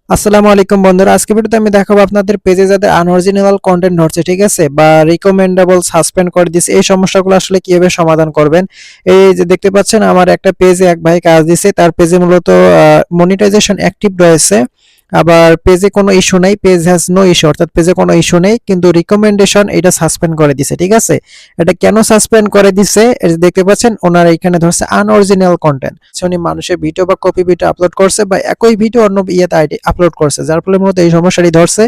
আসসালামু আলাইকুম বন্ধুরা, আজকে ভিডিওতে আমি দেখাবো আপনাদের পেজে যাদের আনঅরিজিনাল কন্টেন্ট হচ্ছে, ঠিক আছে, বা রিকমেন্ডেবল সাসপেন্ড করে দিচ্ছে, এই সমস্যাগুলো আসলে কিভাবে সমাধান করবেন। এই যে দেখতে পাচ্ছেন আমার একটা পেজে এক ভাই কাজ দিছে, তার পেজে মূলত মনিটাইজেশন অ্যাক্টিভ রয়েছে, আবার পেজে কোনো ইস্যু নেই, পেজ হ্যাজ নো ইস্যু, অর্থাৎ পেজে কোনো ইস্যু নেই, কিন্তু রিকমেন্ডেশন এটা সাসপেন্ড করে দিছে, ঠিক আছে। এটা কেন সাসপেন্ড করে দিছে, এই যে দেখতে পাচ্ছেন ওনারা এখানে ধরছে আনঅরিজিনাল কন্টেন্ট, উনি মানুষের ভিডিও বা কপি ভিডিও আপলোড করছে বা একই ভিডিও অন্য ইয়েতে আইডি আপলোড করছে, যার ফলে মূলত এই সমস্যাটি ধরছে।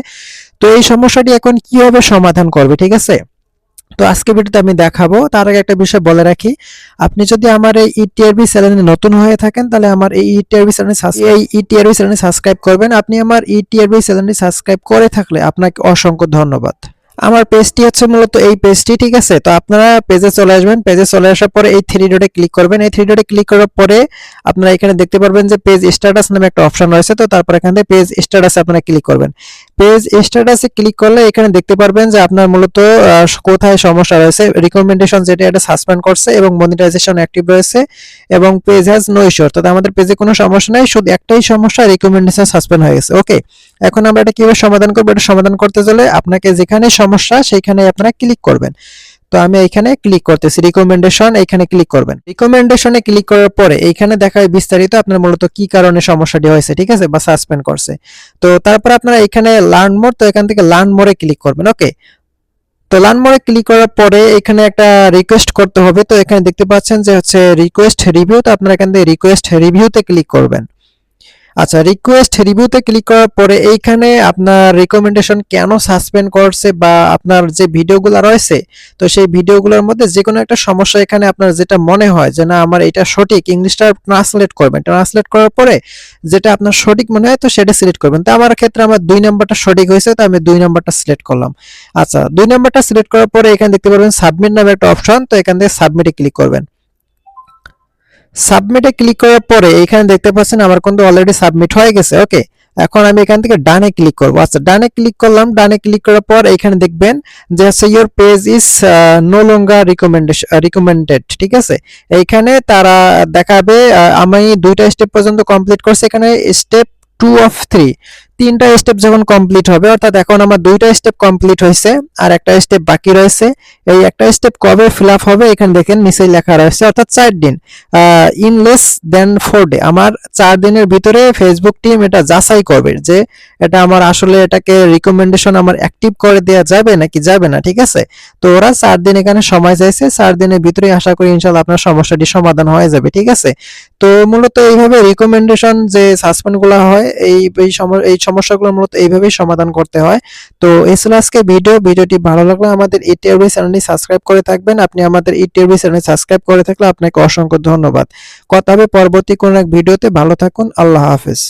তো এই সমস্যাটি এখন কিভাবে সমাধান করবে, ঠিক আছে। তো আজকে ভিডিওতে আমি দেখাবো। তার আগে একটা বিষয় বলে রাখি, আপনি যদি আমার এই ইটিআরবি চ্যানেলে নতুন হয়ে থাকেন তাহলে আমার এই ইটিআরবি চ্যানেলে সাবস্ক্রাইব করবেন। আপনি আমার ইটিআরবি চ্যানেলটি সাবস্ক্রাইব করে থাকলে আপনাকে অসংখ্য ধন্যবাদ। আমার পেজটি হচ্ছে মূলত এই পেজটি, ঠিক আছে। তো আপনারা পেজে চলে আসবেন, পেজে চলে আসার পরে এই থ্রি ডটে ক্লিক করবেন। এই থ্রি ডটে ক্লিক করার পরে আপনারা এখানে দেখতে পারবেন যে পেজ স্ট্যাটাস নামে একটা অপশন রয়েছে। তো তারপর এখান থেকে পেজ স্ট্যাটাসে আপনারা ক্লিক করবেন। পেজ স্ট্যাটাসে ক্লিক করলে এখানে দেখতে পারবেন যে আপনার মূলত কোথায় সমস্যা রয়েছে। রিকমেন্ডেশন যেটা এটা সাসপেন্ড করছে এবং মনিটাইজেশন অ্যাক্টিভ রয়েছে এবং পেজ হ্যাজ নো ইস্যু, অর্থাৎ আমাদের পেজে কোনো সমস্যা নাই, শুধু একটাই সমস্যা, রিকমেন্ডেশন সাসপেন্ড হয়ে গেছে। ওকে, এখন আমরা এটা কিভাবে সমাধান করবো। এটা সমাধান করতে গেলে আপনাকে যেখানে সমস্যা সেইখানে আপনারা ক্লিক করবেন। তো আমি এখানে ক্লিক করতেছি, রিকমেন্ডেশন, এখানে ক্লিক করবেন। রিকমেন্ডেশনে ক্লিক করার পরে এইখানে দেখায় বিস্তারিত আপনার মূলত কি কারণে সমস্যাটি হয়েছে, ঠিক আছে, বা সাসপেন্ড করছে। তো তারপর আপনারা এখানে লার্ন মোর, তো এখান থেকে লার্ন মোরে ক্লিক করবেন। ওকে, তো লার্ন মোরে ক্লিক করার পরে এখানে একটা রিকোয়েস্ট করতে হবে। তো এখানে দেখতে পাচ্ছেন যে হচ্ছে রিকোয়েস্ট রিভিউ, তো আপনারা এখান থেকে রিকোয়েস্ট রিভিউতে ক্লিক করবেন। আচ্ছা, রিকোয়েস্ট রিভিউতে ক্লিক করার পরে এইখানে আপনার রিকমেন্ডেশন কেন সাসপেন্ড করছে বা আপনার যে ভিডিওগুলো রয়েছে, তো সেই ভিডিওগুলোর মধ্যে যে কোনো একটা সমস্যা এখানে আপনার যেটা মনে হয় যে না আমার এটা সঠিক, ইংলিশটা ট্রান্সলেট করবেন। ট্রান্সলেট করার পরে যেটা আপনার সঠিক মনে হয় তো সেটা সিলেক্ট করবেন। তো আমার ক্ষেত্রে আমার 2 নাম্বারটা সঠিক হয়েছে, তো আমি 2 নাম্বারটা সিলেক্ট করলাম। আচ্ছা, 2 নাম্বারটা সিলেক্ট করার পরে এখানে দেখতে পারবেন সাবমিট নামে একটা অপশন, তো এখান থেকে সাবমিটে ক্লিক করবেন। সাবমিটে ক্লিক করার পরে এখানে দেখতে পাচ্ছেন আমার কিন্তু অলরেডি সাবমিট হয়ে গেছে। ওকে, এখন আমি এখান থেকে ডানে ক্লিক করব। আচ্ছা, ডানে ক্লিক করলাম। ডানে ক্লিক করার পর এখানে দেখবেন যে হচ্ছে your page is no longer recommended, ঠিক আছে। এইখানে তারা দেখাবে আমি 2টা স্টেপ পর্যন্ত কমপ্লিট করছি, এখানে স্টেপ 2 অফ 3, 3টা স্টেপ যখন কমপ্লিট হবে, অর্থাৎ এখন আমার 2টা স্টেপ কমপ্লিট হয়েছে আর একটা স্টেপ বাকি রয়েছে। এই একটা স্টেপ কবে ফিল আপ হবে এখানে দেখেন নিচেই লেখা রয়েছে, অর্থাৎ 4 দিন, ইন লেস দেন 4 ডে। আমার 4 দিনের ভিতরে ফেসবুক টিম এটা যাচাই করবে যে এটা আমার আসলে এটাকে রিকমেন্ডেশন আমার অ্যাক্টিভ করে দেওয়া যাবে নাকি যাবে না, ঠিক আছে। তো ওরা 4 দিন এখানে সময় চাইছে, 4 দিনের ভিতরে আশা করি ইনশাআল্লাহ আপনার সমস্যাটি সমাধান হয়ে যাবে, ঠিক আছে। তো মূলত এইভাবে রিকমেন্ডেশন যে সাসপেন্ডগুলো হয় এই সমস্যাগুলো মূলত এইভাবেই সমাধান করতে হয়। তো এই ছিল আজকে ভিডিওটি ভালো লাগলে আমাদের ইটিআরবি চ্যানেলটি সাবস্ক্রাইব করে থাকবেন। আপনি আমাদের ইটিআরবি চ্যানেল সাবস্ক্রাইব করে থাকলে আপনাকে অসংখ্য ধন্যবাদ। কথা হবে পরবর্তী কোনো এক ভিডিওতে। ভালো থাকুন, আল্লাহ হাফেজ।